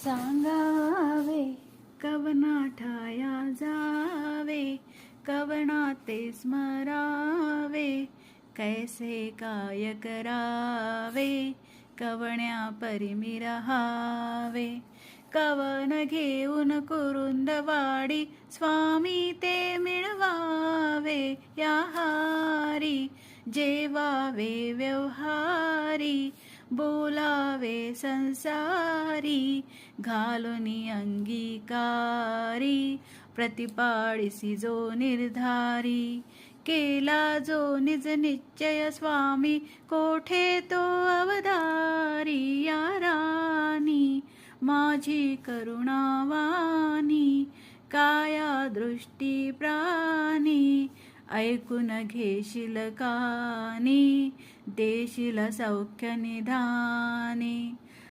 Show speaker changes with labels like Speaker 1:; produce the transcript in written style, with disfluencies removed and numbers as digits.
Speaker 1: सांगावे कवना ठाया जावे, कवना ते स्मरावे, कैसे काय करावे, कवण्या परिमी रहावे. कवन घेऊन कुरुंदवाडी, स्वामी ते मिळवावे या हारी. जेवावे व्यवहारी, बोलावे संसारी, घालुनी अंगीकारी. प्रतिपाडिसी जो निर्धारी, केला जो निज निश्चय स्वामी, कोठे तो अवधारी. या राणी माझी करुणावाणी, काया दृष्टी प्राणी. ऐकून घेशील कानी, देशील सौख्य निधानी.